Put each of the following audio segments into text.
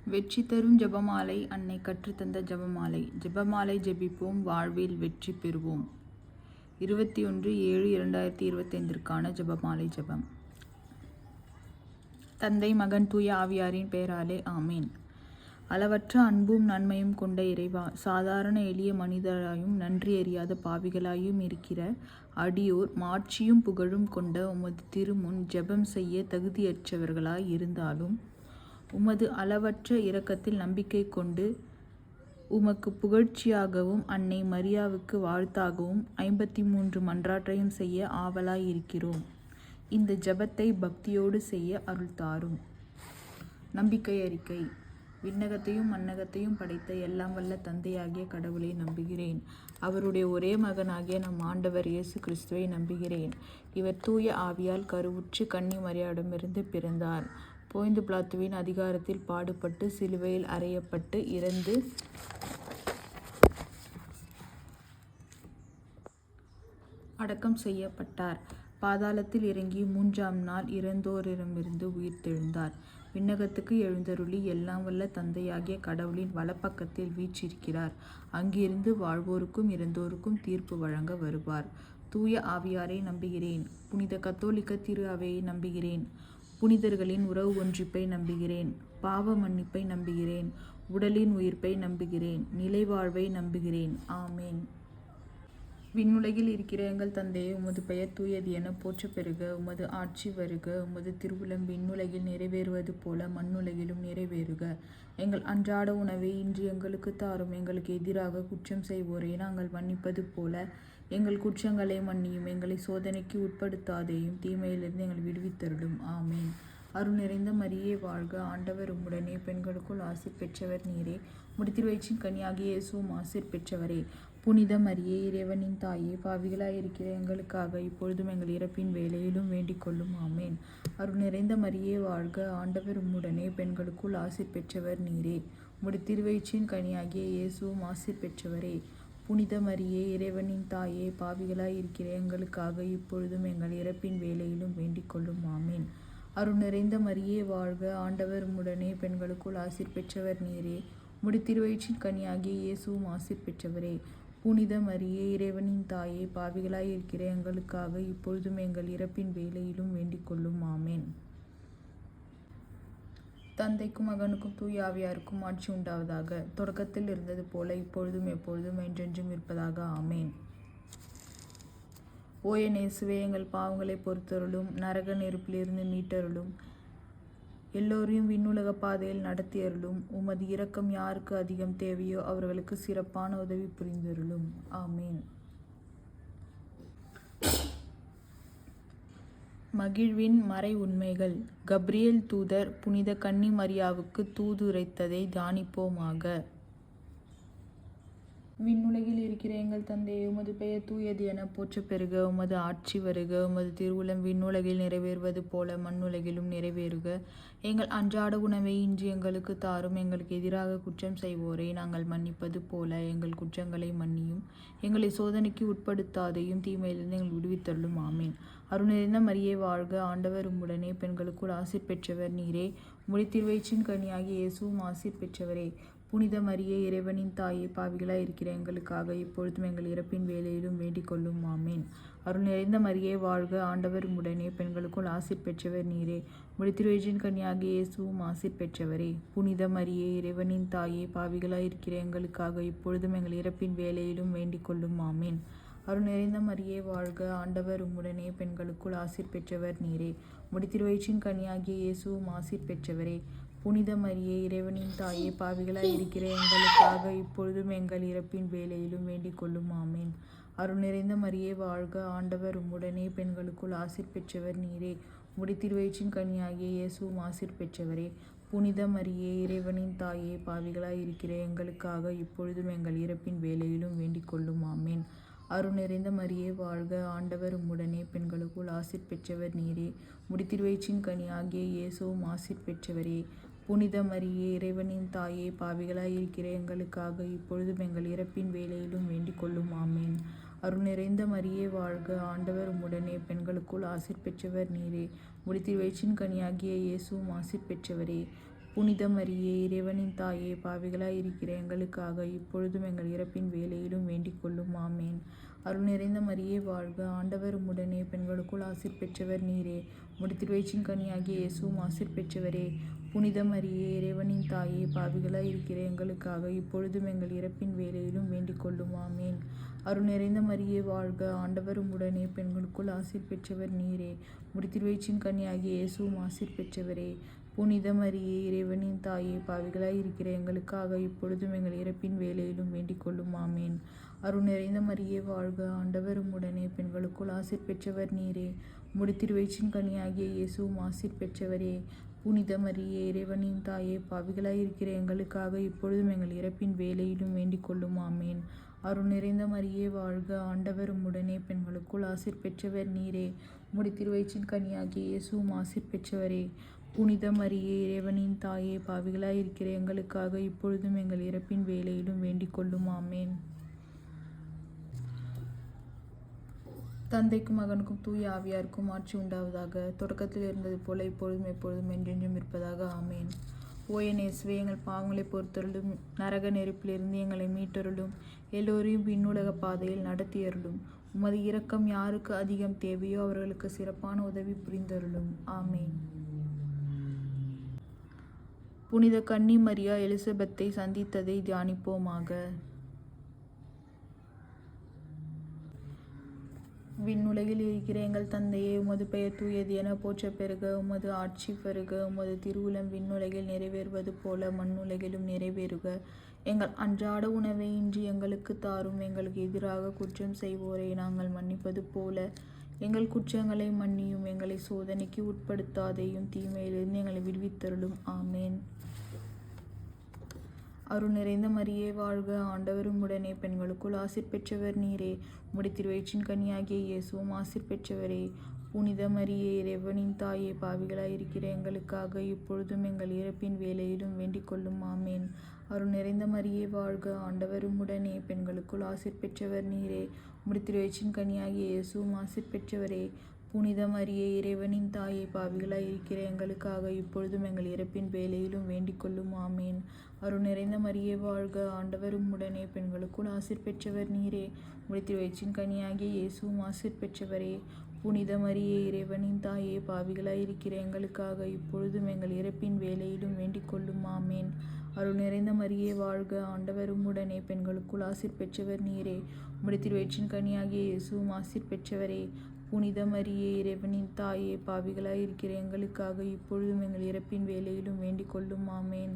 வெற்றி தரும் ஜெபமாலை. அன்னை கற்றுத்தந்த ஜெபமாலை. ஜெபமாலை ஜெபிப்போம், வாழ்வில் வெற்றி பெறுவோம். 21/7/2025 ஜெபமாலை ஜெபம். தந்தை, மகன், தூய ஆவியாரின் பெயராலே ஆமேன். அளவற்ற அன்பும் நன்மையும் கொண்ட இறைவா, சாதாரண எளிய மனிதராயும் நன்றி அறியாத பாவிகளாயும் இருக்கிற அடியோர் மாட்சியும் புகழும் கொண்ட உமது திருமுன் ஜெபம் செய்ய தகுதியற்றவர்களாய் இருந்தாலும் உமது அளவற்ற இரக்கத்தில் நம்பிக்கை கொண்டு உமக்கு புகழ்ச்சியாகவும் அன்னை மரியாவுக்கு வாழ்த்தாகவும் 53 மன்றாட்டையும் செய்ய ஆவலாய் இருக்கிறோம். இந்த ஜெபத்தை பக்தியோடு செய்ய அருள் தாரும். நம்பிக்கை அறிக்கை. விண்ணகத்தையும் மண்ணகத்தையும் படைத்த எல்லாம் வல்ல தந்தையாகிய கடவுளை நம்புகிறேன். அவருடைய ஒரே மகனாகிய நம் ஆண்டவர் இயேசு கிறிஸ்துவை நம்புகிறேன். இவர் தூய ஆவியால் கருவுற்று கன்னி மரியாவிடமிருந்து பிறந்தார். போய்ந்து பிலாத்துவின் அதிகாரத்தில் பாடுபட்டு சிலுவையில் அறையப்பட்டு இறந்து அடக்கம் செய்யப்பட்டார். பாதாளத்தில் இறங்கி 3ஆம் நாள் இறந்தோரிடமிருந்து உயிர்த்தெழுந்தார். விண்ணகத்துக்கு எழுந்தருளி எல்லாம் வல்ல தந்தையாகிய கடவுளின் வலப்பக்கத்தில் வீற்றிருக்கிறார். அங்கிருந்து வாழ்வோருக்கும் இறந்தோருக்கும் தீர்ப்பு வழங்க வருவார். தூய ஆவியாரை நம்புகிறேன். புனித கத்தோலிக்க திரு அவையை நம்புகிறேன். புனிதர்களின் உறவு ஒன்றிப்பை நம்புகிறேன். பாவ மன்னிப்பை நம்புகிறேன். உடலின் உயிர்ப்பை நம்புகிறேன். நிலைவாழ்வை நம்புகிறேன். ஆமேன். விண்ணுலகில் இருக்கிற எங்கள் தந்தையே, உமது பெயர் தூயது என போற்ற பெறுக. உமது ஆட்சி வருக. உமது திருவுளம் விண்ணுலகில் நிறைவேறுவது போல மண்ணுலகிலும் நிறைவேறுக. எங்கள் அன்றாட உணவை இன்று எங்களுக்கு தாரும். எங்களுக்கு எதிராக குற்றம் செய்வோரை நாங்கள் மன்னிப்பது போல எங்கள் குற்றங்களை மன்னியும். எங்களை சோதனைக்கு உட்படுத்தாதேயும், தீமையிலிருந்து எங்களை விடுவித்தருளும். ஆமேன். அருள் நிறைந்த மரியே வாழ்க. ஆண்டவர் உம்முடனே, பெண்களுக்குள் ஆசீர் பெற்றவர் நீரே. முடித்திருவயிற்றின் கனியாகிய இயேசுவும் ஆசீர் பெற்றவரே. புனித மரியே, இறைவனின் தாயே, பாவிகளாயிருக்கிற எங்களுக்காக இப்பொழுதும் எங்கள் இறப்பின் வேளையிலும் வேண்டிக் கொள்ளும். ஆமேன். அருள் நிறைந்த மரியே வாழ்க. ஆண்டவர் உம்முடனே, பெண்களுக்குள் ஆசீர் பெற்றவர் நீரே. முடித்திருவயிற்றின் கனியாகிய இயேசுவும் ஆசீர் பெற்றவரே. புனித மரியே, இறைவனின் தாயே, பாவிகளாயிருக்கிற எங்களுக்காக இப்பொழுதும் எங்கள் இறப்பின் வேளையிலும் வேண்டிக் கொள்ளும். ஆமேன். அருள் நிறைந்த மரியே வாழ்க. ஆண்டவர் உம்முடனே, பெண்களுக்குள் ஆசீர் பெற்றவர் நீரே. முடித்திருவயிற்றின் கனியாகிய இயேசுவும் ஆசீர் பெற்றவரே. புனித மரியே, இறைவனின் தாயே, பாவிகளாயிருக்கிற எங்களுக்காக இப்பொழுதும் எங்கள் இறப்பின் வேளையிலும் வேண்டிக் கொள்ளும். ஆமேன். தந்தைக்கும் மகனுக்கும் தூய ஆவியாருக்கும் ஆட்சி உண்டாவதாக. தொடக்கத்தில் இருந்தது போல இப்பொழுதும் எப்பொழுதும் என்றென்றும் இருப்பதாக. ஆமேன். ஓய நேசுவே, எங்கள் பாவங்களை பொறுத்தருளும். நரக நெருப்பிலிருந்து மீட்டருளும். எல்லோரையும் விண்ணுலக பாதையில் நடத்தியருளும். உமது இரக்கம் யாருக்கு அதிகம் தேவையோ அவர்களுக்கு சிறப்பான உதவி புரிந்தருளும். ஆமேன். மகிழ்வின் மறை உண்மைகள். கப்ரியேல் தூதர் புனித கன்னி மரியாவுக்கு தூதுரைத்ததை தியானிப்போமாக. விண்ணுலகில் இருக்கிற எங்கள் தந்தையே, உமது பெயர் தூயது என போற்ற பெறுக. உமது ஆட்சி வருக. உமது திருவுளம் விண்ணுலகில் நிறைவேறுவது போல மண்ணுலகிலும் நிறைவேறுக. எங்கள் அன்றாட உணவை இன்று எங்களுக்கு தாரும். எங்களுக்கு எதிராக குற்றம் செய்வோரை நாங்கள் மன்னிப்பது போல எங்கள் குற்றங்களை மன்னியும். எங்களை சோதனைக்கு உட்படுத்தாதையும், தீமையிலிருந்து எங்கள் விடுவித்தருளும். ஆமேன். அருள் நிறைந்த மரியே வாழ்க. ஆண்டவர் உம்முடனே, பெண்களுக்குள் ஆசீர் பெற்றவர் நீரே. முடித்திருவயிற்றின் கனியாகிய இயேசுவும் ஆசீர் பெற்றவரே. புனித மரியே, இறைவனின் தாயே, பாவிகளாய் இருக்கிற எங்களுக்காக இப்பொழுதும் எங்கள் இறப்பின் வேளையிலும் வேண்டிக் கொள்ளும். ஆமேன். அருள் நிறைந்த மரியே வாழ்க. ஆண்டவர் உம்முடனே, பெண்களுக்குள் ஆசீர் பெற்றவர் நீரே. முடித்திருவயிற்றின் கனியாகிய இயேசுவும் ஆசீர் பெற்றவரே. புனித மரியே, இறைவனின் தாயே, பாவிகளாய் இருக்கிற எங்களுக்காக இப்பொழுதும் எங்கள் இறப்பின் வேளையிலும் வேண்டிக் கொள்ளும். ஆமேன். அருள் நிறைந்த மரியே வாழ்க. ஆண்டவர் உம்முடனே, பெண்களுக்குள் ஆசீர் பெற்றவர் நீரே. முடித்திருவயிற்றின் கனியாகிய இயேசுவும் ஆசீர் பெற்றவரே. புனித மரியே, இறைவனின் தாயே, பாவிகளாய் இருக்கிற எங்களுக்காக இப்பொழுதும் எங்கள் இறப்பின் வேளையிலும் வேண்டிக் கொள்ளும். ஆமேன். அருள் நிறைந்த மரியே வாழ்க. ஆண்டவர் உம்முடனே, பெண்களுக்குள் ஆசீர் பெற்றவர் நீரே. முடித்திருவயிற்றின் கனியாகிய இயேசுவும் ஆசீர் பெற்றவரே. புனித மரியே, இறைவனின் தாயே, பாவிகளாய் இருக்கிற எங்களுக்காக இப்பொழுதும் எங்கள் இறப்பின் வேளையிலும் வேண்டிக் கொள்ளும். ஆமேன். அருள் நிறைந்த மரியே வாழ்க. ஆண்டவர் உம்முடனே, பெண்களுக்குள் ஆசீர் பெற்றவர் நீரே. முடித்திருவயிற்றின் கனியாகிய இயேசுவும் ஆசீர் பெற்றவரே. புனித மரியே, இறைவனின் தாயே, பாவிகளாய் இருக்கிற எங்களுக்காக இப்பொழுதும் எங்கள் இறப்பின் வேளையிலும் வேண்டிக் கொள்ளும். ஆமேன். அருள் நிறைந்த மரியே வாழ்க. ஆண்டவர் உம்முடனே, பெண்களுக்குள் ஆசீர் பெற்றவர் நீரே. முடித்திருவயிற்றின் கனியாகிய இயேசுவும் ஆசீர் பெற்றவரே. புனித மரியே, இறைவனின் தாயே, பாவிகளாய் இருக்கிற எங்களுக்காக இப்பொழுதும் எங்கள் இறப்பின் வேளையிலும் வேண்டிக் கொள்ளும். ஆமேன். அருள் நிறைந்த மரியே வாழ்க, ஆண்டவர் உம்முடனே, பெண்களுக்குள் ஆசீர் பெற்றவர் நீரே. உம்முடைய திருவயிற்றின் கனியாகிய இயேசுவும் ஆசீர் பெற்றவரே. புனித மரியே, இறைவனின் தாயே, பாவிகளாய் இருக்கிற எங்களுக்காக இப்பொழுதும் எங்கள் இறப்பின் வேளையிலும் வேண்டிக் கொள்ளும். ஆமேன். அருள் நிறைந்த மரியே வாழ்க, ஆண்டவர் உம்முடனே, பெண்களுக்குள் ஆசீர் பெற்றவர் நீரே. உம்முடைய திருவயிற்றின் கனியாகிய இயேசுவும் ஆசீர் பெற்றவரே. புனித மரியே, இறைவனின் தாயே, பாவிகளாய் இருக்கிற எங்களுக்காக இப்பொழுதும் எங்கள் இறப்பின் வேளையிலும் வேண்டிக் கொள்ளும். ஆமேன். அருள் நிறைந்த மரியே வாழ்க, ஆண்டவர் உம்முடனே, பெண்களுக்குள் ஆசீர் பெற்றவர் நீரே. உம்முடைய திருவயிற்றின் கனியாகிய இயேசுவும் ஆசீர் பெற்றவரே. புனித மரியே, இறைவனின் தாயே, பாவிகளாய் இருக்கிற எங்களுக்காக இப்பொழுதும் எங்கள் இறப்பின் வேளையிலும் வேண்டிக் கொள்ளும். ஆமேன். அருள் நிறைந்த மரியே வாழ்க, ஆண்டவர் உம்முடனே, பெண்களுக்குள் ஆசீர் பெற்றவர் நீரே. உம்முடைய திருவயிற்றின் கனியாகிய இயேசுவும் ஆசீர் பெற்றவரே. புனித மரியே, இறைவனின் தாயே, பாவிகளாய் இருக்கிற எங்களுக்காக இப்பொழுதும் எங்கள் இறப்பின் வேளையிலும் வேண்டிக் கொள்ளும். ஆமேன். தந்தைக்கும் மகனுக்கும் தூய ஆவியாருக்கும் ஆட்சி உண்டாவதாக. தொடக்கத்தில் இருந்தது போல இப்பொழுதும் எப்பொழுதும் என்றென்றும் இருப்பதாக. ஆமேன். ஓ என் இயேசுவே, எங்கள் பாவங்களை பொறுத்தருளும், நரக நெருப்பிலிருந்து எங்களை மீட்டருளும், எல்லோரையும் விண்ணுலக பாதையில் நடத்தியருளும். உமது இரக்கம் யாருக்கு அதிகம் தேவையோ அவர்களுக்கு சிறப்பான உதவி புரிந்தருளும். ஆமேன். புனித கன்னி மரியா எலிசபெத்தை சந்தித்ததை தியானிப்போமாக. விண்ணுலகில் இருக்கிற எங்கள் தந்தையே, உமது பெயர் தூயது என போற்ற பெறுக. உமது ஆட்சி பெறுக. உமது திருவுளம் விண்ணுலகில் நிறைவேறுவது போல மண்ணுலகிலும் நிறைவேறுக. எங்கள் அன்றாட உணவை இன்று எங்களுக்கு தாரும். எங்களுக்கு எதிராக குற்றம் செய்வோரை நாங்கள் மன்னிப்பது போல எங்கள் குற்றங்களை மன்னியும். எங்களை சோதனைக்கு உட்படுத்தாதையும், தீமையிலிருந்து எங்களை விடுவித்தருளும். ஆமேன். அருள் நிறைந்த மரியே வாழ்க, ஆண்டவர் உம்முடனே, பெண்களுக்குள் ஆசீர் பெற்றவர் நீரே. உம்முடைய திருவயிற்றின் கனியாகிய இயேசுவும் ஆசீர் பெற்றவரே. புனித மரியே, இறைவனின் தாயே, பாவிகளாய் இருக்கிற எங்களுக்காக இப்பொழுதும் எங்கள் இறப்பின் வேளையிலும் வேண்டிக் கொள்ளும். ஆமேன். அருள் நிறைந்த மரியே வாழ்க, ஆண்டவர் உம்முடனே, பெண்களுக்குள் ஆசீர் பெற்றவர் நீரே. உம்முடைய திருவயிற்றின் கனியாகிய இயேசுவும் ஆசீர் பெற்றவரே. புனித மரியே, இறைவனின் தாயே, பாவிகளாய் இருக்கிற எங்களுக்காக இப்பொழுதும் எங்கள் இறப்பின் வேளையிலும் வேண்டிக் கொள்ளும். ஆமேன். அருள் நிறைந்த மரியே வாழ்க, ஆண்டவர் உம்முடனே, பெண்களுக்குள் ஆசீர் பெற்றவர் நீரே. உம்முடைய திருவயிற்றின் கனியாகிய இயேசுவும் ஆசீர் பெற்றவரே. புனித மரியே, இறைவனின் தாயே, பாவிகளாய் இருக்கிற எங்களுக்காக இப்பொழுதும் எங்கள் இறப்பின் வேளையிலும் வேண்டிக் கொள்ளும். ஆமேன். அருள் நிறைந்த மரியே வாழ்க, ஆண்டவர் உம்முடனே, பெண்களுக்குள் ஆசீர் பெற்றவர் நீரே. உம்முடைய திருவயிற்றின் கனியாகிய இயேசுவும் ஆசீர் பெற்றவரே. புனித மரியே, இறைவனின் தாயே, பாவிகளாய் இருக்கிற எங்களுக்காக இப்பொழுதும் எங்கள் இறப்பின் வேளையிலும் வேண்டிக் கொள்ளும். ஆமேன்.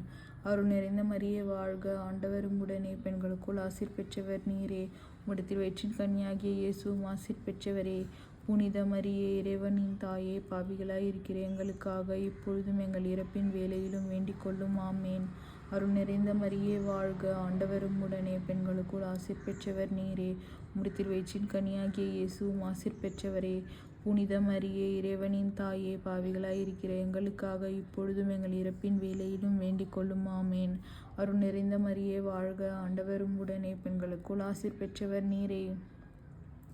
அருள் நிறைந்த மரியே வாழ்க, ஆண்டவர் உம்முடனே, பெண்களுக்குள் ஆசீர் பெற்றவர் நீரே. உம்முடைய திருவயிற்றின் கனியாகிய இயேசுவும் ஆசீர் பெற்றவரே. புனித மரியே, இறைவனின் தாயே, பாவிகளாய் இருக்கிற எங்களுக்காக இப்பொழுதும் எங்கள் இறப்பின் வேளையிலும் வேண்டிக் கொள்ளும். ஆமேன். அருள் நிறைந்த மரியே வாழ்க, ஆண்டவர் உம்முடனே, பெண்களுக்குள் ஆசீர் பெற்றவர் நீரே. உம்முடைய திருவயிற்றின் கனியாகிய இயேசுவும் ஆசீர் பெற்றவரே. புனித மரியே, இறைவனின் தாயே, பாவிகளாய் இருக்கிற எங்களுக்காக இப்பொழுதும் எங்கள் இறப்பின் வேளையிலும் வேண்டிக் கொள்ளும். ஆமேன். அருள் நிறைந்த மரியே வாழ்க, ஆண்டவர் உம்முடனே, பெண்களுக்குள் ஆசீர் பெற்றவர் நீரே.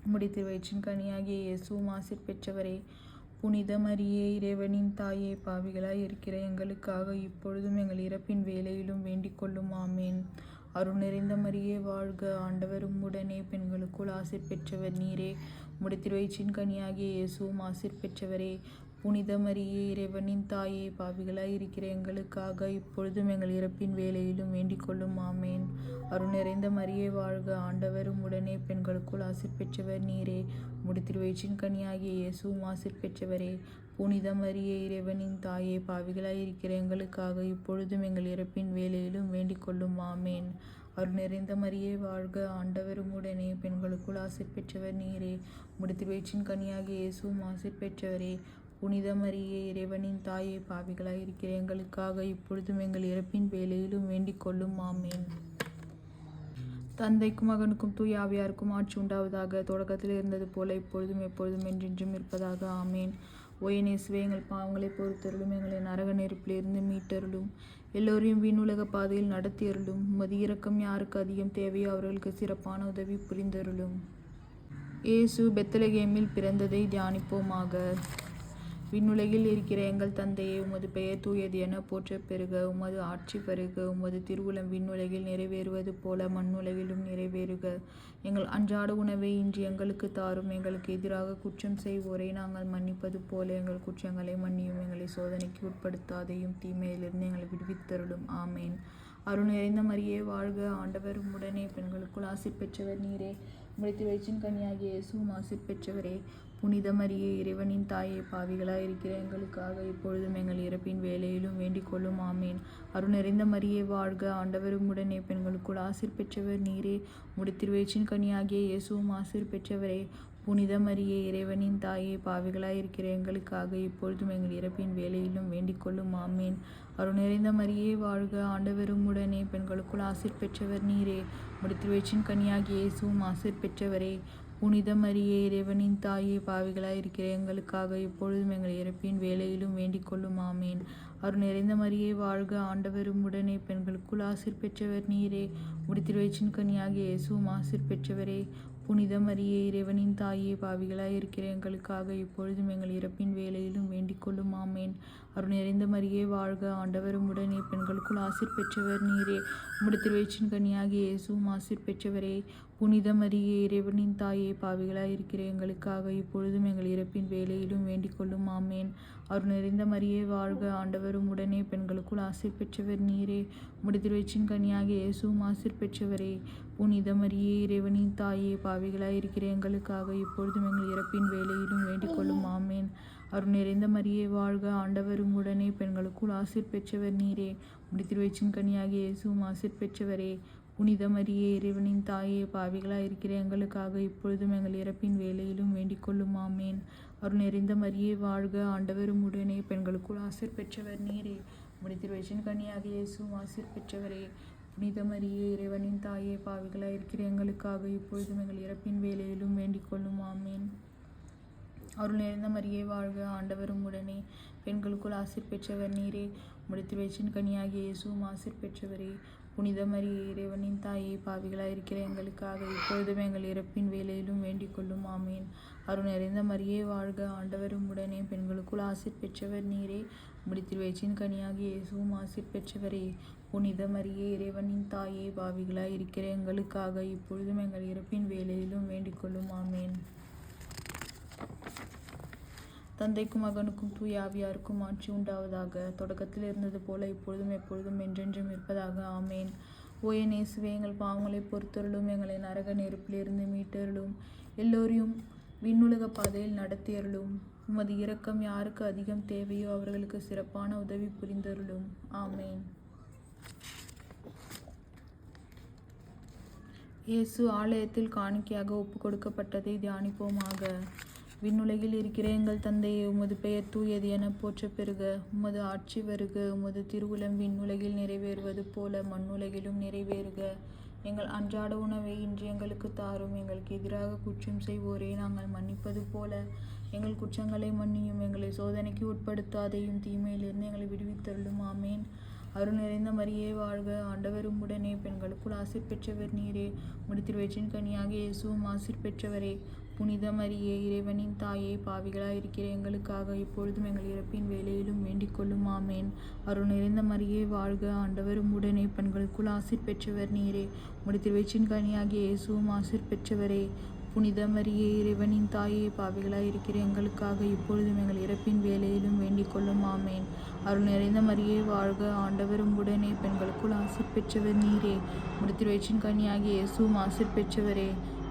உம்முடைய திருவயிற்றின் கனியாகிய இயேசுவும் ஆசீர் பெற்றவரே. புனித மரியே, இறைவனின் தாயே, பாவிகளாய் இருக்கிற எங்களுக்காக இப்பொழுதும் எங்கள் இறப்பின் வேளையிலும் வேண்டிக் கொள்ளும். ஆமேன். அருள் நிறைந்த மரியே வாழ்க, ஆண்டவர் உம்முடனே, பெண்களுக்குள் ஆசீர் பெற்றவர் நீரே. உம்முடைய திருவயிற்றின் கனியாகிய இயேசுவும் ஆசீர் பெற்றவரே. புனித மரியே, இறைவனின் தாயே, பாவிகளாய் இருக்கிற எங்களுக்காக இப்பொழுதும் எங்கள் இறப்பின் வேளையிலும் வேண்டிக் கொள்ளும். ஆமேன். அருள் நிறைந்த மரியே வாழ்க, ஆண்டவர் உம்முடனே, பெண்களுக்குள் ஆசீர் பெற்றவர் நீரே. உம்முடைய திருவயிற்றின் கனியாகிய இயேசுவும் ஆசீர் பெற்றவரே. புனித மரியே, இறைவனின் தாயே, பாவிகளாய் இருக்கிற எங்களுக்காக இப்பொழுதும் எங்கள் இறப்பின் வேளையிலும் வேண்டிக் கொள்ளும். ஆமேன். அருள் நிறைந்த மரியே வாழ்க, ஆண்டவர் உம்முடனே, பெண்களுக்குள் ஆசீர் பெற்றவர் நீரே. உம்முடைய திருவயிற்றின் கனியாகிய இயேசுவும் ஆசீர் பெற்றவரே. புனித மரியே, இறைவனின் தாயே, பாவிகளாய் இருக்கிற எங்களுக்காக இப்பொழுதும் எங்கள் இறப்பின் வேளையிலும் வேண்டிக் கொள்ளும். ஆமேன். தந்தைக்கும் மகனுக்கும் தூய ஆவியாருக்கும் ஆட்சி உண்டாவதாக. தொடக்கத்தில் இருந்தது போல இப்பொழுதும் எப்பொழுதும் என்றென்றும் இருப்பதாக. ஆமேன். ஓ என் இயேசுவே, எங்கள் பாவங்களை பொறுத்தருளும், எங்களை நரக நெருப்பிலிருந்து மீட்டருளும், எல்லோரையும் வீணுலக பாதையில் நடத்தியருளும். உமது இரக்கம் யாருக்கு அதிகம் தேவையோ அவர்களுக்கு சிறப்பான உதவி புரிந்தருளும். இயேசு பெத்லகேமில் பிறந்ததை தியானிப்போமாக. விண்ணுலகில் இருக்கிற எங்கள் தந்தையே, உமது பெயர் தூயது என போற்றப் பெறுக. உமது ஆட்சி வருக. உமது திருவுளம் விண்ணுலகில் நிறைவேறுவது போல மண்ணுலகிலும் நிறைவேறுக. எங்கள் அன்றாட உணவை இன்று எங்களுக்கு தாரும். எங்களுக்கு எதிராக குற்றம் செய்வோரை நாங்கள் மன்னிப்பது போல எங்கள் குற்றங்களை மன்னியும். எங்களை சோதனைக்கு உட்படுத்தாதையும் தீமையிலிருந்து எங்களை விடுவித்தருளும். ஆமேன். அருள் நிறைந்த மரியே வாழ்க. ஆண்டவர் உம்முடனே, பெண்களுக்குள் ஆசீர் பெற்றவர் நீரே. உம்முடைய திருவயிற்றின் கனியாகிய இயேசுவும் ஆசீர் பெற்றவரே. புனித மரியே, இறைவனின் தாயே, பாவிகளாய் இருக்கிற எங்களுக்காக இப்பொழுதும் எங்கள் இறப்பின் வேளையிலும் வேண்டிக் கொள்ளும். ஆமேன். அருள் நிறைந்த மரியே வாழ்க. ஆண்டவர் உம்முடனே, பெண்களுக்குள் ஆசீர் பெற்றவர் நீரே. உம்முடைய திருவயிற்றின் கனியாகிய இயேசுவும் ஆசீர் பெற்றவரே. புனித மரியே, இறைவனின் தாயே, பாவிகளாய் இருக்கிற எங்களுக்காக இப்பொழுதும் எங்கள் இறப்பின் வேளையிலும் வேண்டிக் கொள்ளும். ஆமேன். அருள் நிறைந்த மரியே வாழ்க. ஆண்டவர் உம்முடனே, பெண்களுக்குள் ஆசீர் பெற்றவர் நீரே. உம்முடைய திருவயிற்றின் கனியாகிய இயேசுவும் ஆசீர் பெற்றவரே. புனித மரியே, இறைவனின் தாயே, பாவிகளாய் இருக்கிற எங்களுக்காக இப்பொழுதும் எங்கள் இறப்பின் வேளையிலும் வேண்டிக் கொள்ளும். ஆமேன். அருள் நிறைந்த மரியே வாழ்க. ஆண்டவர் உம்முடனே, பெண்களுக்குள் ஆசீர் பெற்றவர் நீரே. உம்முடைய திருவயிற்றின் கனியாகிய இயேசுவும் ஆசீர் பெற்றவரே. புனித மரியே, இறைவனின் தாயே, பாவிகளாய் இருக்கிற எங்களுக்காக இப்பொழுதும் எங்கள் இறப்பின் வேளையிலும் வேண்டிக் கொள்ளும். ஆமேன். அருள் நிறைந்த மரியே வாழ்க. ஆண்டவர் உம்முடனே, பெண்களுக்குள் ஆசீர் பெற்றவர் நீரே. உம்முடைய திருவயிற்றின் கனியாகிய இயேசுவும் ஆசீர் பெற்றவரே. புனித மரியே, இறைவனின் தாயே, பாவிகளாய் இருக்கிற எங்களுக்காக இப்பொழுதும் எங்கள் இறப்பின் வேளையிலும் வேண்டிக் கொள்ளும். ஆமேன். அருள் நிறைந்த மரியே வாழ்க. ஆண்டவர் உம்முடனே, பெண்களுக்குள் ஆசீர் பெற்றவர் நீரே. உம்முடைய திருவயிற்றின் கனியாகிய இயேசுவும் ஆசீர் பெற்றவரே. புனித மரியே, இறைவனின் தாயே, பாவிகளாய் இருக்கிற எங்களுக்காக இப்பொழுதும் எங்கள் இறப்பின் வேளையிலும் வேண்டிக் கொள்ளும். ஆமேன். அருள் நிறைந்த மரியே வாழ்க. ஆண்டவர் உம்முடனே, பெண்களுக்குள் ஆசீர் பெற்றவர் நீரே. உம்முடைய திருவயிற்றின் கனியாகிய இயேசுவும் ஆசீர் பெற்றவரே. புனித மரியே, இறைவனின் தாயே, பாவிகளாய் இருக்கிற எங்களுக்காக இப்பொழுதும் எங்கள் இறப்பின் வேளையிலும் வேண்டிக் கொள்ளும். ஆமேன். அருள் நிறைந்த மரியே வாழ்க. ஆண்டவர் உம்முடனே, பெண்களுக்குள் ஆசீர் பெற்றவர் நீரே. உம்முடைய திருவயிற்றின் கனியாகிய இயேசுவும் ஆசீர் பெற்றவரே. புனித மரியே, இறைவனின் தாயே, பாவிகளாய் இருக்கிற எங்களுக்காக இப்பொழுதும் எங்கள் இறப்பின் வேளையிலும் வேண்டிக் கொள்ளும். ஆமேன். அருள் நிறைந்த மரியே வாழ்க. ஆண்டவர் உம்முடனே, பெண்களுக்குள் ஆசீர் பெற்றவர் நீரே. உம்முடைய திருவயிற்றின் கனியாகிய இயேசுவும் ஆசீர் பெற்றவரே. புனித மரியே, இறைவனின் தாயே, பாவிகளாய் இருக்கிற எங்களுக்காக இப்பொழுதும் எங்கள் இறப்பின் வேளையிலும் வேண்டிக் கொள்ளும். ஆமேன். அருள் நிறைந்த மரியே வாழ்க. ஆண்டவர் உம்முடனே, பெண்களுக்குள் ஆசீர் பெற்றவர் நீரே. உம்முடைய திருவயிற்றின் கனியாகிய இயேசுவும் ஆசீர் பெற்றவரே. புனித மரியே, இறைவனின் தாயே, பாவிகளாய் இருக்கிற எங்களுக்காக இப்பொழுதும் எங்கள் இறப்பின் வேளையிலும் வேண்டிக் கொள்ளும். ஆமேன். தந்தைக்கும் மகனுக்கும் தூய ஆவியாருக்கும் ஆட்சி உண்டாவதாக. தொடக்கத்தில் இருந்தது போல இப்பொழுதும் எப்பொழுதும் என்றென்றும் இருப்பதாக. ஆமேன். ஓ என் இயேசுவே, எங்கள் பாவங்களை பொறுத்தருளும். எங்களை நரக நெருப்பிலிருந்து மீட்டருளும். எல்லோரையும் விண்ணுலக பாதையில் நடத்தியருளும். உமது இரக்கம் யாருக்கு அதிகம் தேவையோ அவர்களுக்கு சிறப்பான உதவி புரிந்தருளும். ஆமேன். இயேசு ஆலயத்தில் காணிக்கையாக ஒப்பு கொடுக்கப்பட்டதை தியானிப்போமாக. விண்ணுலகில் இருக்கிற எங்கள் தந்தையே, உமது பெயர் தூயது என போற்றப் பெறுக. உமது ஆட்சி வருக. உமது திருவுளம் விண்ணுலகில் நிறைவேறுவது போல மண்ணுலகிலும் நிறைவேறுக. எங்கள் அன்றாட உணவை இன்று எங்களுக்கு தாரும். எங்களுக்கு எதிராக குற்றம் செய்வோரை நாங்கள் மன்னிப்பது போல எங்கள் குற்றங்களை மன்னியும். எங்களை சோதனைக்கு உட்படுத்தாதையும் தீமையிலிருந்து எங்களை விடுவித்தருளும். ஆமேன். அருள் நிறைந்த மரியே வாழ்க. ஆண்டவர் உம்முடனே, பெண்களுக்குள் ஆசீர் பெற்றவர் நீரே. உம்முடைய திருவயிற்றின் கனியாகிய இயேசுவும் ஆசீர் பெற்றவரே. புனித மரியே, இறைவனின் தாயே, பாவிகளாய் இருக்கிற எங்களுக்காக இப்பொழுதும் எங்கள் இறப்பின் வேளையிலும் வேண்டிக் கொள்ளும். ஆமேன். அருள் நிறைந்த மரியே வாழ்க. ஆண்டவர் உம்முடனே, பெண்களுக்குள் ஆசீர் பெற்றவர் நீரே. உம்முடைய திருவயிற்றின் கனியாகிய இயேசுவும் ஆசீர் பெற்றவரே. புனித மரியே, இறைவனின் தாயே, பாவிகளாய் இருக்கிற எங்களுக்காக இப்பொழுதும் எங்கள் இறப்பின் வேளையிலும் வேண்டிக் கொள்ளும். ஆமேன். அருள் நிறைந்த மரியே வாழ்க. ஆண்டவர் உம்முடனே, பெண்களுக்குள் ஆசீர் பெற்றவர் நீரே. உம்முடைய திருவயிற்றின் கனியாகிய இயேசுவும் ஆசீர் பெற்றவரே.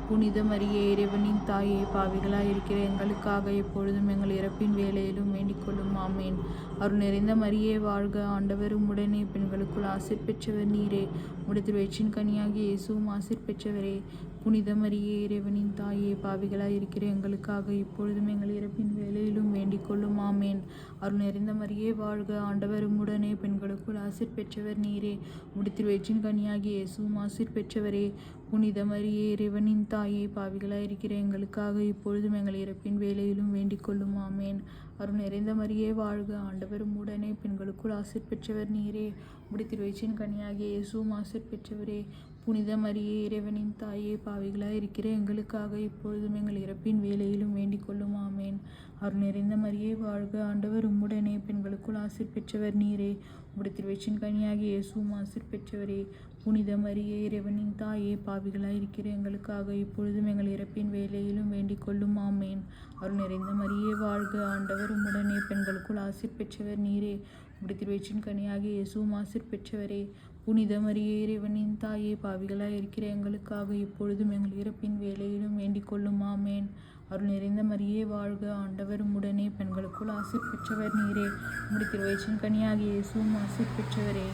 புனித மரியே, இறைவனின் தாயே, பாவிகளாய் இருக்கிற எங்களுக்காக எப்பொழுதும் எங்கள் இறப்பின் வேளையிலும் வேண்டிக் கொள்ளும். ஆமேன். அருள் நிறைந்த மரியே வாழ்க. ஆண்டவர் உம்முடனே, பெண்களுக்குள் ஆசீர் பெற்றவர் நீரே. உம்முடைய திருவயிற்றின் கனியாகிய இயேசுவும் ஆசீர் பெற்றவரே. புனித மரியே, இறைவனின் தாயே, பாவிகளாய் இருக்கிற எங்களுக்காக இப்பொழுதும் எங்கள் இறப்பின் வேளையிலும் வேண்டிக் கொள்ளும். ஆமேன். அருள் நிறைந்த மரியே வாழ்க. ஆண்டவர் உம்முடனே, பெண்களுக்குள் ஆசீர் பெற்றவர் நீரே. உம்முடைய திருவயிற்றின் கனியாகிய இயேசுவும் ஆசீர் பெற்றவரே. புனித மரியே, இறைவனின் தாயே, பாவிகளாய் இருக்கிற எங்களுக்காக இப்பொழுதும் எங்கள் இறப்பின் வேளையிலும் வேண்டிக் கொள்ளும். ஆமேன். அருள் நிறைந்த மரியே வாழ்க. ஆண்டவர் உம்முடனே, பெண்களுக்குள் ஆசீர் பெற்றவர் நீரே. உம்முடைய திருவயிற்றின் கனியாகிய இயேசுவும் ஆசீர் பெற்றவரே. புனித மரியே இறைவனின் தாயே, பாவிகளாய் இருக்கிற எங்களுக்காக இப்பொழுதும் எங்கள் இறப்பின் வேளையிலும் வேண்டிக் கொள்ளும். ஆமேன். அருள் நிறைந்த மரியே வாழ்க, ஆண்டவர் உம்முடனே, பெண்களுக்குள் ஆசீர் பெற்றவர் நீரே. உம்முடைய திருவயிற்றின் கனியாகிய இயேசுவும் ஆசீர் பெற்றவரே. புனித மரியே இறைவனின் தாயே, பாவிகளாய் இருக்கிற எங்களுக்காக இப்பொழுதும் எங்கள் இறப்பின் வேளையிலும் வேண்டிக் கொள்ளும். ஆமேன். அருள் நிறைந்த மரியே வாழ்க, ஆண்டவர் உம்முடனே, பெண்களுக்குள் ஆசீர் பெற்றவர் நீரே. உம்முடைய திருவயிற்றின் கனியாகிய இயேசுவும் ஆசீர் பெற்றவரே. புனித மரியே இறைவனின் தாயே, பாவிகளாய் இருக்கிற எங்களுக்காக இப்பொழுதும் எங்கள் இறப்பின் வேளையிலும் வேண்டிக் கொள்ளும். ஆமேன். அருள் நிறைந்த மரியே வாழ்க, ஆண்டவர் உம்முடனே, பெண்களுக்குள் ஆசீர் பெற்றவர் நீரே. உம்முடைய திருவயிற்றின் கனியாகிய இயேசுவும் ஆசீர் பெற்றவரே.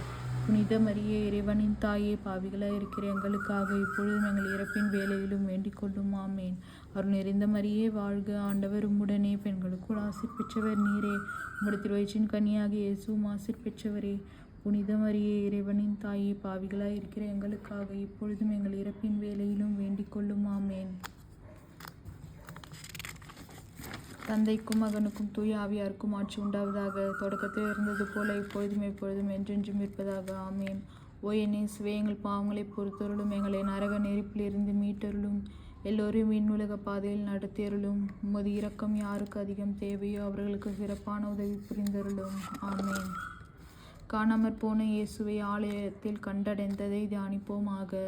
புனித மரியே இறைவனின் தாயே, பாவிகளாய் இருக்கிற எங்களுக்காக இப்பொழுதும் எங்கள் இறப்பின் வேளையிலும் வேண்டிக் கொள்ளும். ஆமேன். அருள் நிறைந்த மரியே வாழ்க, ஆண்டவர் உம்முடனே, பெண்களுக்குள் ஆசீர் பெற்றவர் நீரே. உம்முடைய திருவயிற்றின் கனியாகிய இயேசுவும் ஆசீர் பெற்றவரே. புனித மரியே இறைவனின் தாயே, பாவிகளாய் இருக்கிற எங்களுக்காக இப்பொழுதும் எங்கள் இறப்பின் வேளையிலும் வேண்டிக் கொள்ளும். ஆமேன். தந்தைக்கும் மகனுக்கும் தூய ஆவியாருக்கும் ஆட்சி உண்டாவதாக. தொடக்கத்தில் இருந்தது போல இப்பொழுதும் எப்பொழுதும் என்றென்றும் இருப்பதாக. ஆமேன். ஓ என் இயேசுவே, எங்கள் பாவங்களை பொறுத்தருளும், எங்களை நரக நெருப்பிலிருந்து மீட்டருளும், எல்லோரும் விண்ணுலக பாதையில் நடத்தியருளும். உமது இரக்கம் யாருக்கு அதிகம் தேவையோ அவர்களுக்கு சிறப்பான உதவி புரிந்தருளும். ஆமேன். காணாமற் போன இயேசுவை ஆலயத்தில் கண்டடைந்ததை தியானிப்போமாக.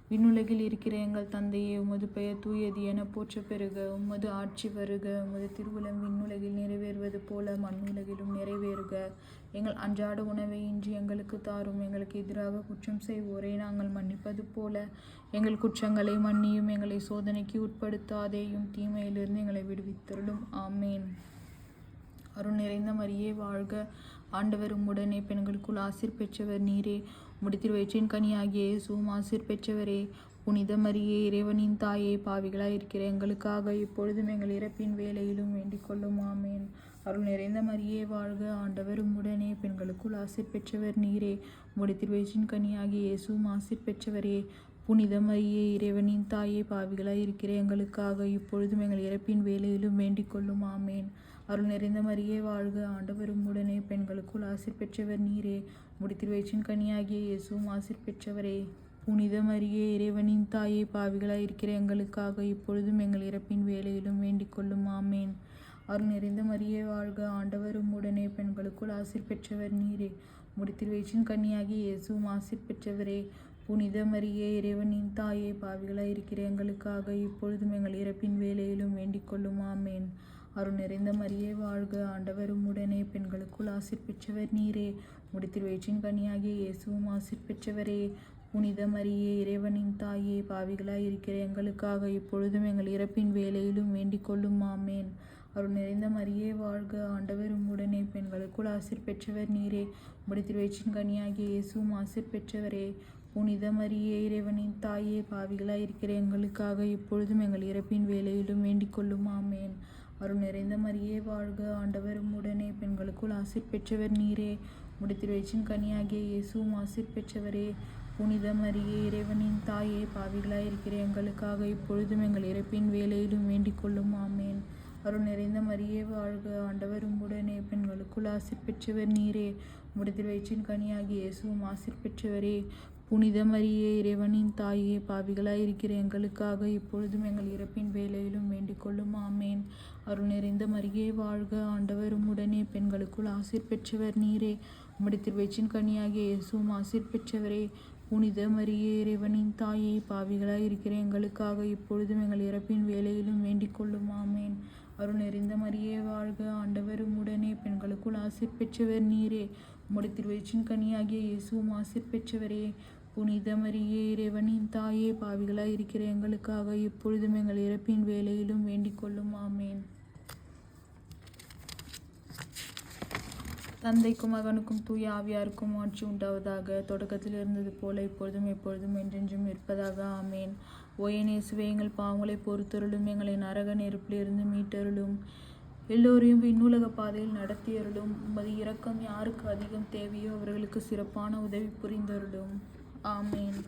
விண்ணுலகில் இருக்கிற எங்கள் தந்தையே, உமது பெயர் தூயது என போற்ற பெறுக. உமது ஆட்சி வருக. உமது திருவுளம் விண்ணுலகில் நிறைவேறுவது போல மண்ணுலகிலும் நிறைவேறுக. எங்கள் அன்றாட உணவை இன்று எங்களுக்கு தாரும். எங்களுக்கு எதிராக குற்றம் செய்வோரை நாங்கள் மன்னிப்பது போல எங்கள் குற்றங்களை மன்னியும். எங்களை சோதனைக்கு உட்படுத்தாதேயும், தீமையிலிருந்து எங்களை விடுவித்தருளும். ஆமேன். அருள் நிறைந்த மரியே வாழ்க, ஆண்டவர் உம்முடனே, பெண்களுக்குள் ஆசீர் பெற்றவர் நீரே. உம்முடைய திருவயிற்றின் கனியாகிய இயேசுவும் ஆசீர் பெற்றவரே. புனித மரியே இறைவனின் தாயே, பாவிகளாய் இருக்கிற எங்களுக்காக இப்பொழுதும் எங்கள் இறப்பின் வேளையிலும் வேண்டிக் கொள்ளும். ஆமேன். அருள் நிறைந்த மரியே வாழ்க, ஆண்டவர் உம்முடனே, பெண்களுக்குள் ஆசீர் பெற்றவர் நீரே. உம்முடைய திருவயிற்றின் கனியாகிய இயேசுவும் ஆசீர் பெற்றவரே. புனித மரியே இறைவனின் தாயே, பாவிகளாய் இருக்கிற எங்களுக்காக இப்பொழுதும் எங்கள் இறப்பின் வேளையிலும் வேண்டிக் கொள்ளும். ஆமேன். அருள் நிறைந்த மரியே வாழ்க, ஆண்டவர் உம்முடனே, பெண்களுக்குள் ஆசீர் பெற்றவர் நீரே. உம்முடைய திருவயிற்றின் கனியாகிய இயேசுவும் ஆசீர் பெற்றவரே. புனித மரியே இறைவனின் தாயே, பாவிகளாய் இருக்கிற எங்களுக்காக இப்பொழுதும் எங்கள் இறப்பின் வேளையிலும் வேண்டிக் கொள்ளும். ஆமேன். அருள் நிறைந்த மரியே வாழ்க, ஆண்டவர் உம்முடனே, பெண்களுக்குள் ஆசீர் பெற்றவர் நீரே. உம்முடைய திருவயிற்றின் கனியாகிய இயேசுவும் ஆசீர் பெற்றவரே. புனித மரியே இறைவனின் தாயே, பாவிகளாய் இருக்கிற எங்களுக்காக இப்பொழுதும் எங்கள் இறப்பின் வேளையிலும் வேண்டிக் கொள்ளும். ஆமேன். அருள் நிறைந்த மரியே வாழ்க, ஆண்டவர் உம்முடனே, பெண்களுக்குள் ஆசீர் பெற்றவர் நீரே. உம்முடைய திருவயிற்றின் கனியாகிய இயேசுவும் ஆசீர் பெற்றவரே. புனித மரியே இறைவனின் தாயே, பாவிகளாய் இருக்கிற எங்களுக்காக இப்பொழுதும் எங்கள் இறப்பின் வேளையிலும் வேண்டிக் கொள்ளும். ஆமேன். அருள் நிறைந்த மரியே வாழ்க, ஆண்டவர் உம்முடனே, பெண்களுக்குள் ஆசீர் பெற்றவர் நீரே. உம்முடைய திருவயிற்றின் கனியாகிய இயேசுவும் ஆசீர் பெற்றவரே. புனித மரியே இறைவனின் தாயே, பாவிகளாய் இருக்கிற எங்களுக்காக இப்பொழுதும் எங்கள் இறப்பின் வேளையிலும் வேண்டிக் கொள்ளும். ஆமேன். அருள் நிறைந்த மரியே வாழ்க, ஆண்டவர் உம்முடனே, பெண்களுக்குள் ஆசீர் பெற்றவர் நீரே. உம்முடைய திருவயிற்றின் கனியாகிய இயேசுவும் ஆசீர் பெற்றவரே. புனித மரியே இறைவனின் தாயே, பாவிகளாய் இருக்கிற எங்களுக்காக இப்பொழுதும் எங்கள் இறப்பின் வேளையிலும் வேண்டிக் கொள்ளும். ஆமேன். அருள் நிறைந்த மரியே வாழ்க, ஆண்டவர் உம்முடனே, பெண்களுக்குள் ஆசீர் பெற்றவர் நீரே. உம்முடைய திருவயிற்றின் கனியாகிய இயேசுவும் ஆசீர் பெற்றவரே. புனித மரியே இறைவனின் தாயே, பாவிகளாய் இருக்கிற எங்களுக்காக இப்பொழுதும் எங்கள் இறப்பின் வேளையிலும் வேண்டிக் கொள்ளும். ஆமேன். அருள் நிறைந்த மரியே வாழ்க, ஆண்டவர் உம்முடனே, பெண்களுக்குள் ஆசீர் பெற்றவர் நீரே. உம்முடைய திருவயிற்றின் கனியாகிய இயேசுவும் ஆசீர் பெற்றவரே. புனித மரியே இறைவனின் தாயே, பாவிகளாய் இருக்கிற எங்களுக்காக இப்பொழுதும் எங்கள் இறப்பின் வேளையிலும் வேண்டிக் கொள்ளும். ஆமேன். அருள் நிறைந்த மரியே வாழ்க, ஆண்டவர் உம்முடனே, பெண்களுக்குள் ஆசீர் பெற்றவர் நீரே. உம்முடைய திருவயிற்றின் கனியாகிய இயேசுவும் ஆசீர் பெற்றவரே. புனித மரியே இறைவனின் தாயே, பாவிகளாய் இருக்கிற எங்களுக்காக இப்பொழுதும் எங்கள் இறப்பின் வேளையிலும் வேண்டிக் கொள்ளும். ஆமேன். தந்தைக்கும் மகனுக்கும் தூய ஆவியாருக்கும் ஆட்சி உண்டாவதாக. தொடக்கத்தில் இருந்தது போல இப்பொழுதும் எப்பொழுதும் என்றென்றும் இருப்பதாக. ஆமேன். ஓ என் இயேசுவே, எங்கள் பாவங்களை பொறுத்தருளும், எங்களை நரக நெருப்பிலிருந்து மீட்டருளும், எல்லோரையும் விண்ணூலக பாதையில் நடத்தியருளும். உமது இரக்கம் யாருக்கு அதிகம் தேவையோ அவர்களுக்கு சிறப்பான உதவி புரிந்தருளும். ஆமேன்.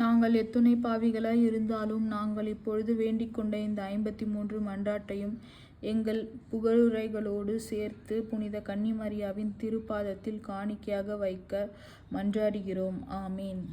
நாங்கள் எத்துணை பாவிகளாய் இருந்தாலும் நாங்கள் இப்பொழுது வேண்டிக் கொண்ட இந்த 53 மன்றாட்டையும் எங்கள் புகழுரைகளோடு சேர்த்து புனித கன்னிமரியாவின் திருப்பாதத்தில் காணிக்கையாக வைக்க மன்றாடுகிறோம். ஆமேன்.